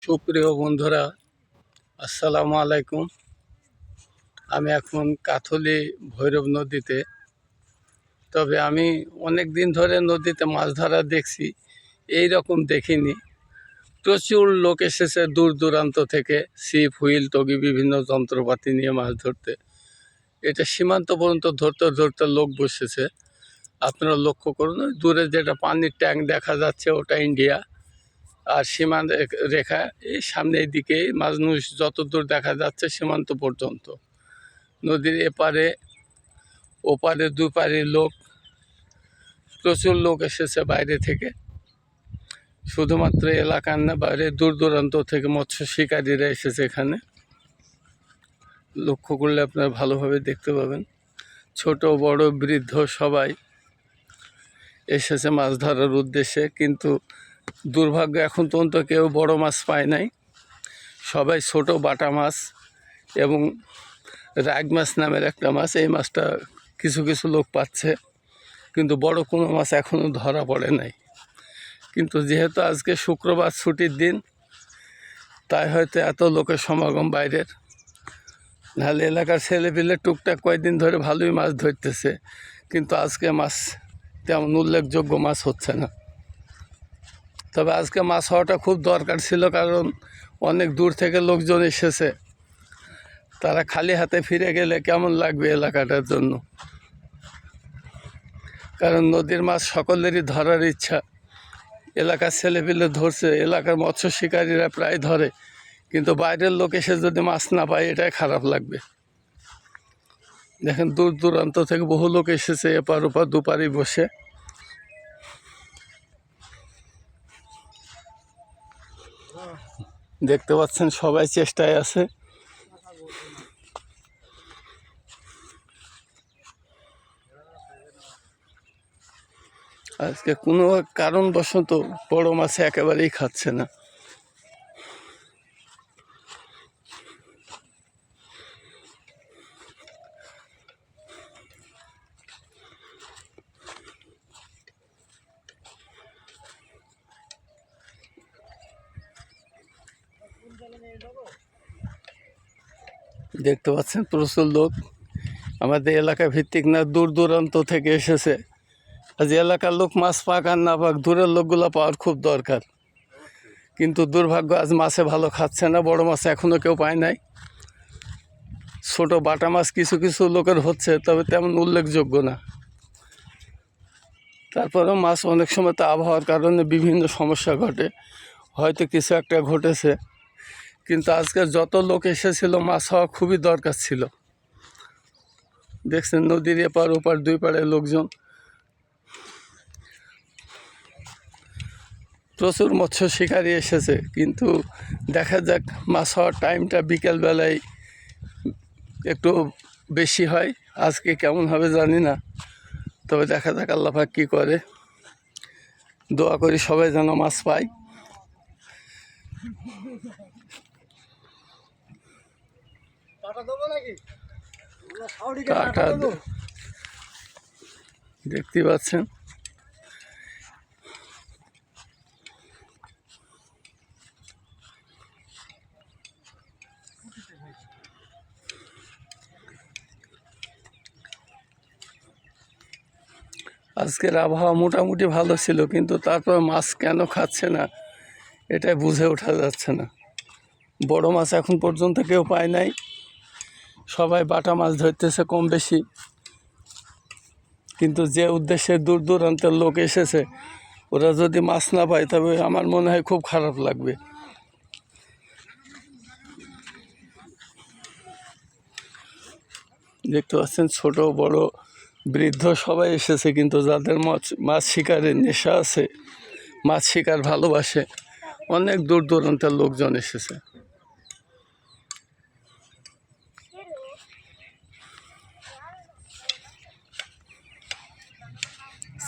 সুপ্রিয় বন্ধুরা, আসসালামু আলাইকুম। আমি এখন কাথলি ভৈরব নদীতে। তবে আমি অনেক দিন ধরে নদীতে মাছ ধরা দেখছি, এই রকম দেখিনি। প্রচুর লোক এসেছে দূর দূরান্ত থেকে, ছিপ, হুইল, টগি বিভিন্ন যন্ত্রপাতি নিয়ে মাছ ধরতে। এটা সীমান্ত পর্যন্ত ধরতে ধরতে লোক বসেছে। আপনারা লক্ষ্য করুন, দূরে যেটা পানির ট্যাঙ্ক দেখা যাচ্ছে ওটা ইন্ডিয়া, আর সীমান্ত রেখা এই সামনের দিকে মানুষ যতদূর দেখা যাচ্ছে সীমান্ত পর্যন্ত। নদীর এপারে ওপারে দুপারে লোক, প্রচুর লোক এসেছে বাইরে থেকে। শুধুমাত্র এলাকার না, বাইরে দূর দূরান্ত থেকে মৎস্য শিকারীরা এসেছে এখানে। লক্ষ্য করলে আপনারা ভালোভাবে দেখতে পাবেন, ছোট বড় বৃদ্ধ সবাই এসেছে মাছ ধরার উদ্দেশ্যে। কিন্তু দুর্ভাগ্য, এখন পর্যন্ত কেউ বড় মাছ পায় নাই। সবাই ছোট বাটা মাছ এবং রাগ মাছ নামের একটা মাছ, এই মাছটা কিছু কিছু লোক পাচ্ছে, কিন্তু বড় কোনো মাছ এখনও ধরা পড়ে নাই। কিন্তু যেহেতু আজকে শুক্রবার ছুটির দিন, তাই হয়তো এত লোকের সমাগম বাইরের। নাহলে এলাকার ছেলেপিলে টুকটাক কয়েকদিন ধরে ভালোই মাছ ধরতেছে, কিন্তু আজকে মাছ তেমন উল্লেখযোগ্য মাছ হচ্ছে না। তবে আজকে মাছ হওয়াটা খুব দরকার ছিল, কারণ অনেক দূর থেকে লোকজন এসেছে। তারা খালি হাতে ফিরে গেলে কেমন লাগবে এলাকাটার জন্য। কারণ নদীর মাছ সকলেরই ধরার ইচ্ছা। এলাকার ছেলেপিলে ধরছে, এলাকার মৎস্য শিকারীরা প্রায় ধরে, কিন্তু বাইরের লোক এসে যদি মাছ না পায় এটাই খারাপ লাগবে। দেখেন দূর দূরান্ত থেকে বহু লোক এসেছে এপার ওপার দুপারি বসে। দেখতে পাচ্ছেন সবাই চেষ্টায় আছে। আজকে কোনো কারণবশত বড় মাছ একেবারেই খাচ্ছে না। দেখতে পাচ্ছেন প্রচুর লোক, আমাদের এলাকা ভিত্তিক না, দূর দূরান্ত থেকে এসেছে। আজ এলাকার লোক মাছ পাক আর না পাক, দূরের লোকগুলো পাওয়ার খুব দরকার। কিন্তু দুর্ভাগ্য, আজ মাছে ভালো খাচ্ছে না, বড় মাছ এখনও কেউ পায় নাই। ছোট বাটা মাছ কিছু কিছু লোকের হচ্ছে, তবে তেমন উল্লেখযোগ্য না। তারপরেও মাছ অনেক সময় তো আবহাওয়ার কারণে বিভিন্ন সমস্যা ঘটে, হয়তো কিছু একটা ঘটেছে। কিন্তু আজকে যত লোক এসেছিল, মাছ হওয়া খুবই দরকার ছিল। দেখছেন নদীর এপার ওপার দুই পাড়ের লোকজন, প্রচুর মৎস্য শিকারী এসেছে। কিন্তু দেখা যাক, মাছ হওয়ার টাইমটা বিকেলবেলায় একটু বেশি হয়। আজকে কেমন হবে জানি না, তবে দেখা যাক আল্লাহ পাক কী করে। দোয়া করি সবাই যেন মাছ পায়। কাটা দেখতে পাচ্ছেন, আজকের আবহাওয়া মোটামুটি ভালো ছিল, কিন্তু তারপর মাছ কেন খাচ্ছে না এটাই বুঝে ওঠা যাচ্ছে না। বড় মাছ এখন পর্যন্ত কেউ পায় নাই, সবাই বাটা মাছ ধরতেছে কম বেশি। কিন্তু যে উদ্দেশ্যে দূর দূরান্তের লোক এসেছে, ওরা যদি মাছ না পায় তবে আমার মনে হয় খুব খারাপ লাগবে। দেখতে পাচ্ছেন ছোট বড় বৃদ্ধ সবাই এসেছে, কিন্তু যাদের মাছ শিকারের নেশা আছে, মাছ শিকার ভালোবাসে, অনেক দূর দূরান্তের লোকজন এসেছে।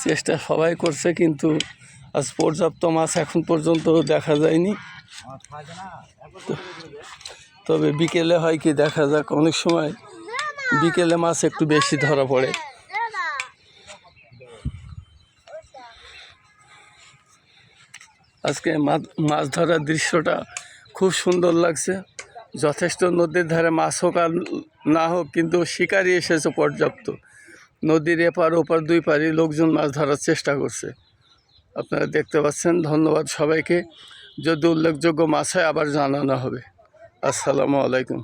চেষ্টা সবাই করছে, কিন্তু আজ পর্যাপ্ত মাছ এখন পর্যন্ত দেখা যায়নি। তবে বিকেলে হয় কি দেখা যাক, অনেক সময় বিকেলে মাছ একটু বেশি ধরা পড়ে। আজকে মাছ ধরার দৃশ্যটা খুব সুন্দর লাগছে। যথেষ্ট নদীর ধারে মাছ হোক আর না হোক, কিন্তু শিকারি এসেছে পর্যাপ্ত। নদীর এপার ওপার দুই পারই লোকজন মাছ ধরার চেষ্টা করছে, আপনারা দেখতে পাচ্ছেন। ধন্যবাদ সবাইকে। যদি উল্লেখযোগ্য মাছ হয় আবার জানানো হবে। আসসালামু আলাইকুম।